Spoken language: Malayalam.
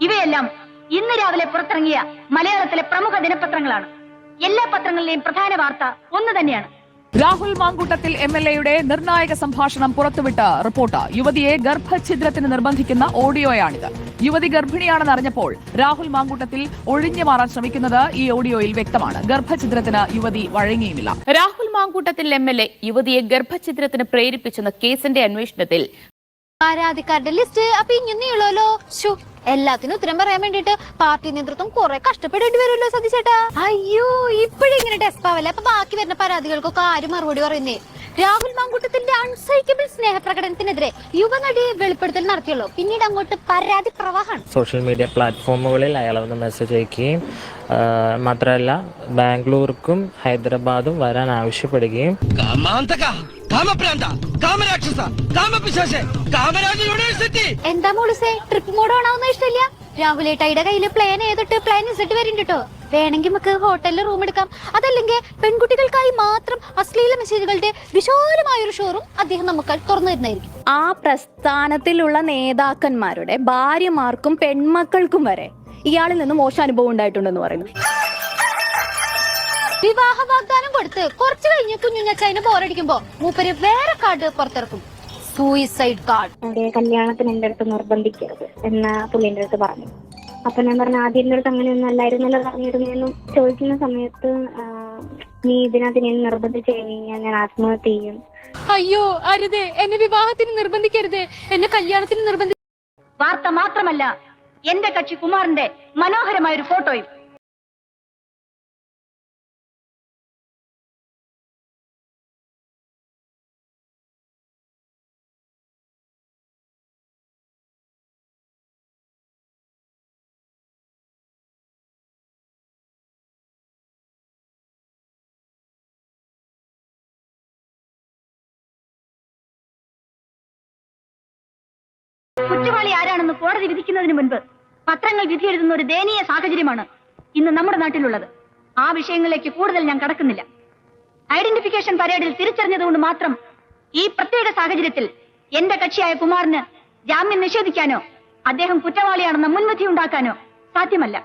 ഇവയെല്ലാം ഇന്ന് രാവിലെ പുറത്തിറങ്ങിയ മലയാളത്തിലെ പ്രമുഖ ദിനപത്രങ്ങളാണ്. എല്ലാ പത്രങ്ങളിലെയും പ്രധാന വാർത്ത ഒന്ന് തന്നെയാണ്. രാഹുൽ മാങ്കൂട്ടത്തിൽ MLA-യുടെ നിർണായക സംഭാഷണം പുറത്തുവിട്ട റിപ്പോർട്ട്. യുവതിയെ ഗർഭഛിദ്രത്തിന് നിർബന്ധിക്കുന്ന ഓഡിയോയാണിത്. യുവതി ഗർഭിണിയാണെന്ന് അറിഞ്ഞപ്പോൾ രാഹുൽ മാങ്കൂട്ടത്തിൽ ഒഴിഞ്ഞു മാറാൻ ശ്രമിക്കുന്നത് ഈ ഓഡിയോയിൽ വ്യക്തമാണ്. ഗർഭഛിദ്രത്തിന് യുവതി വഴങ്ങിയുമില്ല. രാഹുൽ മാങ്കൂട്ടത്തിൽ MLA യുവതിയെ ഗർഭഛിദ്രത്തിന് പ്രേരിപ്പിച്ചെന്ന കേസിന്റെ അന്വേഷണത്തിൽ പരാതിക്കാരുടെ ലിസ്റ്റ് അപ്പൊ ഇങ്ങനെയുള്ളല്ലോ. എല്ലാത്തിനും ഉത്തരം പറയാൻ വേണ്ടിട്ട് പാർട്ടി നേതൃത്വം കുറെ കഷ്ടപ്പെടേണ്ടി വരുമല്ലോ സതീശേട്ടാ. അയ്യോ, ഇപ്പോഴിങ്ങനെ ഡെസ്ക് ആവല്ലേ. അപ്പൊ ബാക്കി വരുന്ന പരാതികൾക്കൊക്കെ ആരും മറുപടി പറയുന്നേ. രാഹുൽ മാങ്കൂട്ടത്തിന്റെ അൺസൈക്കബിൾ സ്നേഹപ്രകടനത്തിനെതിരെ യുവനടി വെളിപ്പെടുത്തൽ നടത്തിയല്ലോ. പിന്നീട് അങ്ങോട്ട് പരാതി പ്രവാഹമാണ്. സോഷ്യൽ മീഡിയ പ്ലാറ്റ്ഫോമുകളിൽ അയാളൊന്ന് മെസ്സേജ് അയക്കുകയും മാത്രമല്ല ബാംഗ്ലൂർക്കും ഹൈദരാബാദും വരാൻ ആവശ്യപ്പെടുകയും എന്താ മോളിസേ, ട്രിപ്പ് മോഡ് ഓണാവുന്ന ഇഷ്ടമില്ല? രാഹുലേട്ടായിയുടെ കയ്യില് പ്ലാൻ ഏതിട്ട് പ്ലാൻ ഇസിട്ട് വരുന്നുണ്ടോ? വേണമെങ്കിൽ നമുക്ക് ഹോട്ടലിൽ റൂം എടുക്കാം. അതല്ലെങ്കിൽ പെൺകുട്ടികൾക്കായി മാത്രം അശ്ലീല മെസ്സേജുകളുടെ വിശാലമായൊരു ഷോറൂം അദ്ദേഹം നമുക്ക് തുറന്നു തരുന്നതായിരിക്കും. ആ പ്രസ്ഥാനത്തിലുള്ള നേതാക്കന്മാരുടെ ഭാര്യമാർക്കും പെൺമക്കൾക്കും വരെ ഇയാളിൽ നിന്ന് മോശം അനുഭവം ഉണ്ടായിട്ടുണ്ടെന്ന് പറയുന്നു. വിവാഹ വാഗ്ദാനം കൊടുത്ത് കുറച്ചു കഴിഞ്ഞ് കുഞ്ഞുഞ്ഞച്ചതിന് ബോറടിക്കുമ്പോ മൂപ്പര് വേറെ കാർഡ് പുറത്തിറക്കും. Suicide card. കല്യാണത്തിന് എന്റെ അടുത്ത് നിർബന്ധിക്കരുത് എന്ന് പുള്ളിന്റെ അടുത്ത് പറഞ്ഞു. അപ്പൊ ഞാൻ പറഞ്ഞു, ആദ്യം എന്റെ അടുത്ത് അങ്ങനെയൊന്നും അല്ലായിരുന്നല്ലോ പറഞ്ഞിരുന്നെന്നും ചോദിക്കുന്ന സമയത്ത്, നീ ഇതിനകത്ത് ഞാൻ നിർബന്ധിച്ചു കഴിഞ്ഞാൽ ഞാൻ ആത്മഹത്യ ചെയ്യും. അയ്യോ അരുതേ, എന്നെ വിവാഹത്തിന് നിർബന്ധിക്കരുത്, എന്നെ കല്യാണത്തിന് നിർബന്ധി. വാർത്ത മാത്രമല്ല, എന്റെ കക്ഷി കുമാറിന്റെ മനോഹരമായ ഒരു ഫോട്ടോയും. കുറ്റവാളി ആരാണെന്ന് കോടതി വിധിക്കുന്നതിന് മുൻപ് പത്രങ്ങൾ വിധിയെഴുതുന്ന ഒരു ദയനീയ സാഹചര്യമാണ് ഇന്ന് നമ്മുടെ നാട്ടിലുള്ളത്. ആ വിഷയങ്ങളിലേക്ക് കൂടുതൽ ഞാൻ കടക്കുന്നില്ല. ഐഡന്റിഫിക്കേഷൻ പരേഡിൽ തിരിച്ചറിഞ്ഞതുകൊണ്ട് മാത്രം ഈ പ്രത്യേക സാഹചര്യത്തിൽ എന്റെ കക്ഷിയായ കുമാറിന് ജാമ്യം നിഷേധിക്കാനോ അദ്ദേഹം കുറ്റവാളിയാണെന്ന മുൻവിധി ഉണ്ടാക്കാനോ സാധ്യമല്ല.